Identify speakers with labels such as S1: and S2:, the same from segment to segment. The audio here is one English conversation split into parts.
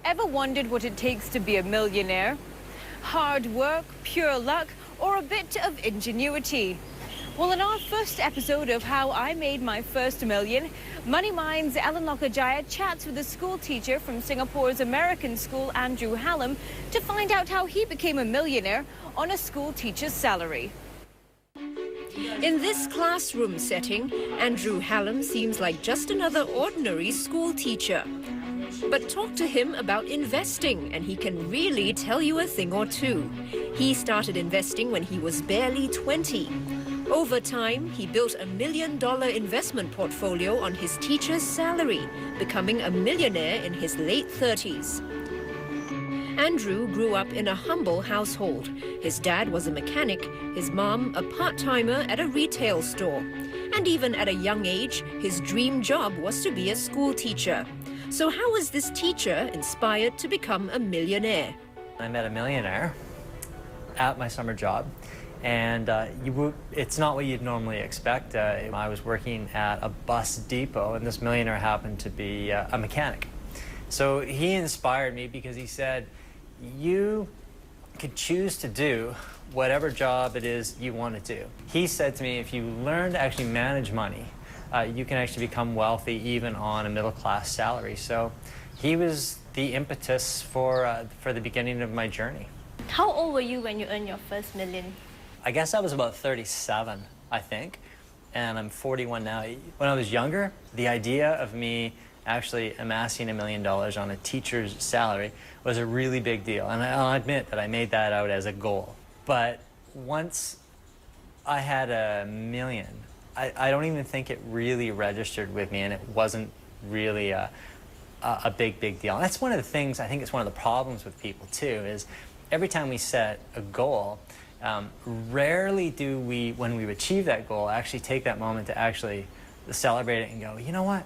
S1: Ever wondered what it takes to be a millionaire? Hard work, pure luck, or a bit of ingenuity? Well, in our first episode of How I Made My First Million, Money Mind's Ellen Lokajaya chats with a school teacher from Singapore's American school, Andrew Hallam, to find out how he became a millionaire on a school teacher's salary. In this classroom setting, Andrew Hallam seems like just another ordinary school teacher. But talk to him about investing and he can really tell you a thing or two. He started investing when he was barely 20. Over time, he built a $1 million investment portfolio on his teacher's salary, becoming a millionaire in his late 30s. Andrew grew up in a humble household. His dad was a mechanic, his mom a part-timer at a retail store. And even at a young age, his dream job was to be a school teacher. So how was this teacher inspired to become a millionaire?
S2: I met a millionaire at my summer job, and it's not what you'd normally expect. I was working at a bus depot, and this millionaire happened to be a mechanic. So he inspired me because he said, you could choose to do whatever job it is you want to do. He said to me, if you learn to actually manage money, you can actually become wealthy even on a middle-class salary. So he was the impetus for the beginning of my journey.
S3: How old were you when you earned your first million?
S2: I guess I was about 37, I think, and I'm 41 now. When I was younger, the idea of me actually amassing $1 million on a teacher's salary was a really big deal. And I'll admit that I made that out as a goal. But once I had $1 million, I don't even think it really registered with me, and it wasn't really a big deal. And that's one of the things, I think it's one of the problems with people too, is every time we set a goal, rarely do we, when we achieve that goal, actually take that moment to actually celebrate it and go, you know what?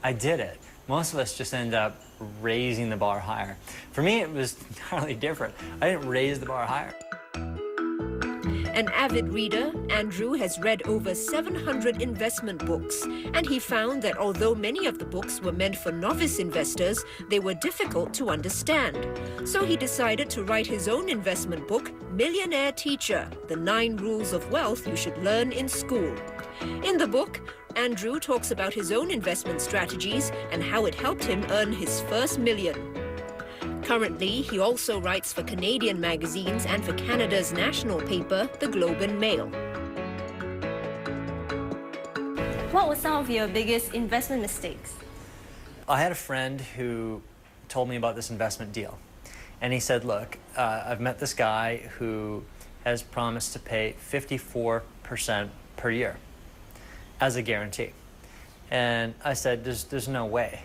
S2: I did it. Most of us just end up raising the bar higher. For me, it was entirely different. I didn't raise the bar higher.
S4: An avid reader, Andrew has read over 700 investment books, and he found that although many of the books were meant for novice investors, they were difficult to understand. So he decided to write his own investment book, Millionaire Teacher, The 9 Rules of Wealth You Should Learn in School. In the book, Andrew talks about his own investment strategies and how it helped him earn his first million. Currently, he also writes for Canadian magazines and for Canada's national paper, the Globe and Mail.
S3: What were some of your biggest investment mistakes?
S2: I had a friend who told me about this investment deal. And he said, look, I've met this guy who has promised to pay 54% per year as a guarantee. And I said, there's no way.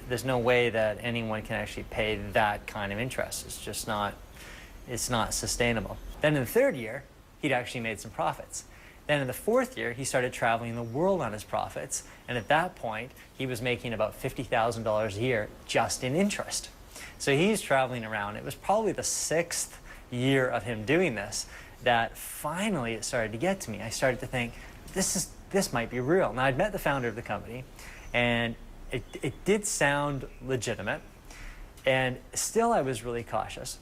S2: There's no way that anyone can actually pay that kind of interest. It's just not, it's not sustainable. Then in the 3rd year, he'd actually made some profits. Then in the 4th year, he started traveling the world on his profits. And at that point, he was making about $50,000 a year just in interest. So he's traveling around. It was probably the 6th year of him doing this that finally it started to get to me. I started to think, this might be real. Now, I'd met the founder of the company, and it did sound legitimate, and still I was really cautious.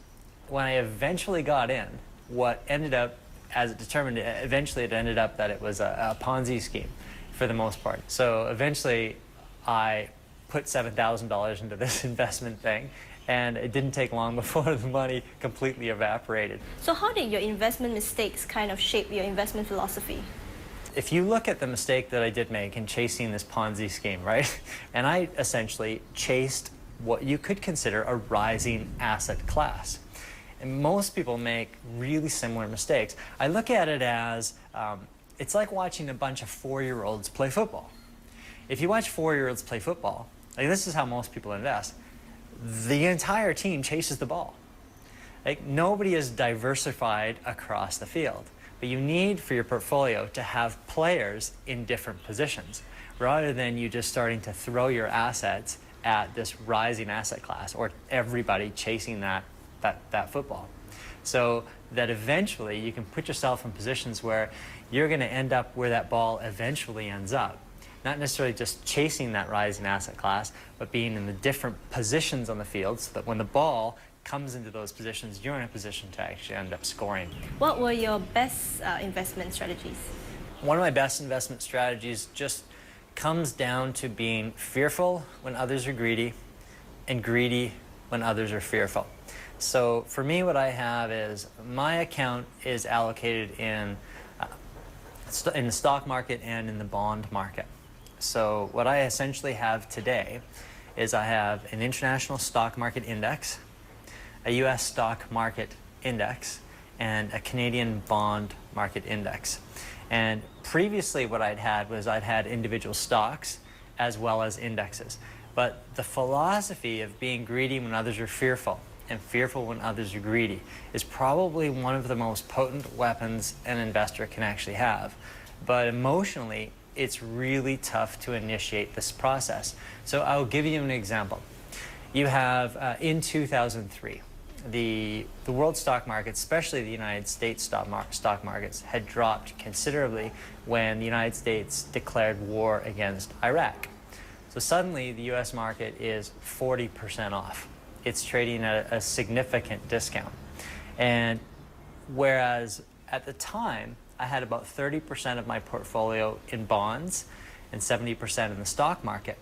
S2: When I eventually got in, what ended up, as it determined, eventually it ended up that it was a Ponzi scheme for the most part. So eventually I put $7,000 into this investment thing, and it didn't take long before the money completely evaporated.
S3: So how did your investment mistakes kind of shape your investment philosophy?
S2: If you look at the mistake that I did make in chasing this Ponzi scheme, right? And I essentially chased what you could consider a rising asset class. And most people make really similar mistakes. I look at it as, it's like watching a bunch of 4-year-olds play football. If you watch 4-year-olds play football, like this is how most people invest. The entire team chases the ball. Like nobody is diversified across the field. But you need for your portfolio to have players in different positions rather than you just starting to throw your assets at this rising asset class or everybody chasing that football. So that eventually you can put yourself in positions where you're going to end up where that ball eventually ends up. not necessarily just chasing that rising asset class, but being in the different positions on the field so that when the ball comes into those positions, you're in a position to actually end up scoring.
S3: What were your best investment strategies?
S2: One of my best investment strategies just comes down to being fearful when others are greedy and greedy when others are fearful. So for me, what I have is my account is allocated in the stock market and in the bond market. So what I essentially have today is I have an international stock market index, a US stock market index, and a Canadian bond market index. And previously what I'd had individual stocks as well as indexes. But the philosophy of being greedy when others are fearful and fearful when others are greedy is probably one of the most potent weapons an investor can actually have. But emotionally, it's really tough to initiate this process. So I'll give you an example. You have, in 2003, the world stock market, especially the United States stock markets, had dropped considerably when the United States declared war against Iraq. So suddenly the US market is 40% off. It's trading at a significant discount. And whereas at the time, I had about 30% of my portfolio in bonds and 70% in the stock market.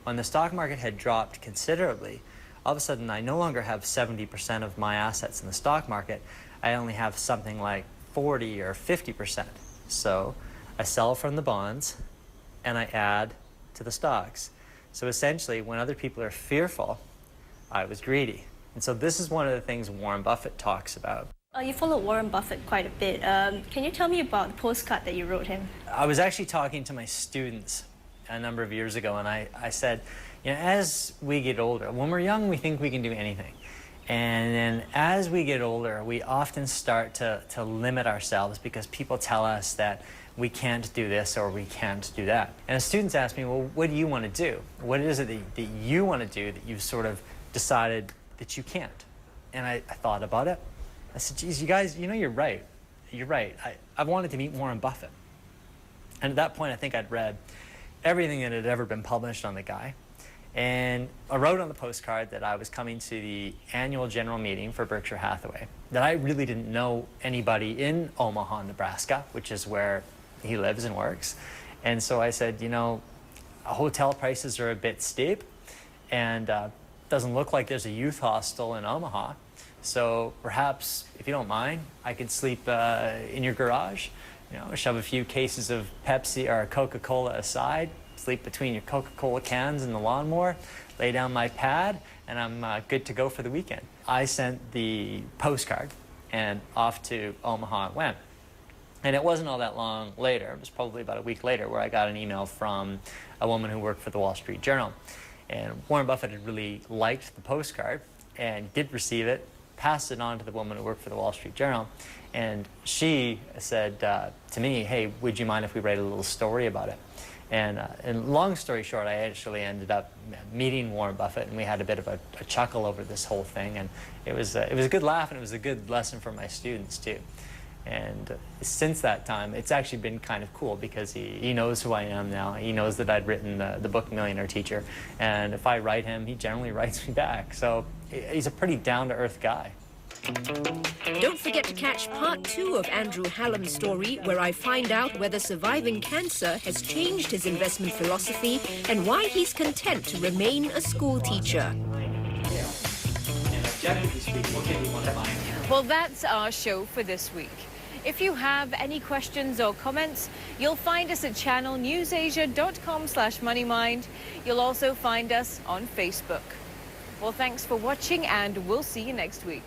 S2: When the stock market had dropped considerably, all of a sudden I no longer have 70% of my assets in the stock market. I only have something like 40 or 50%. So I sell from the bonds and I add to the stocks. So essentially, when other people are fearful, I was greedy. And so this is one of the things Warren Buffett talks about.
S3: You follow Warren Buffett quite a bit. Can you tell me about the postcard that you wrote him?
S2: I was actually talking to my students a number of years ago, and I said, you know, as we get older, when we're young, we think we can do anything. And then as we get older, we often start to limit ourselves because people tell us that we can't do this or we can't do that. And the students ask me, well, what do you want to do? What is it that you want to do that you've sort of decided that you can't? And I thought about it. I said, geez, you guys, you know, you're right. You're right. I wanted to meet Warren Buffett. And at that point, I think I'd read everything that had ever been published on the guy. And I wrote on the postcard that I was coming to the annual general meeting for Berkshire Hathaway, that I really didn't know anybody in Omaha, Nebraska, which is where he lives and works. And so I said, you know, hotel prices are a bit steep, and doesn't look like there's a youth hostel in Omaha. So perhaps, if you don't mind, I could sleep in your garage, you know, shove a few cases of Pepsi or Coca-Cola aside, sleep between your Coca-Cola cans and the lawnmower, lay down my pad, and I'm good to go for the weekend. I sent the postcard, and off to Omaha it went. And it wasn't all that long later, it was probably about a week later, where I got an email from a woman who worked for the Wall Street Journal. And Warren Buffett had really liked the postcard and did receive it, passed it on to the woman who worked for the Wall Street Journal, and she said to me, hey, would you mind if we write a little story about it? And long story short, I actually ended up meeting Warren Buffett, and we had a bit of a chuckle over this whole thing, and it was a good laugh, and it was a good lesson for my students too. And since that time, it's actually been kind of cool because he knows who I am now. He knows that I'd written the book Millionaire Teacher, and if I write him, he generally writes me back. So he's a pretty down-to-earth guy.
S4: Don't forget to catch part 2 of Andrew Hallam's story, where I find out whether surviving cancer has changed his investment philosophy and why he's content to remain a school teacher.
S1: Well, that's our show for this week. If you have any questions or comments, you'll find us at channelnewsasia.com/moneymind. You'll also find us on Facebook. Well, thanks for watching, and we'll see you next week.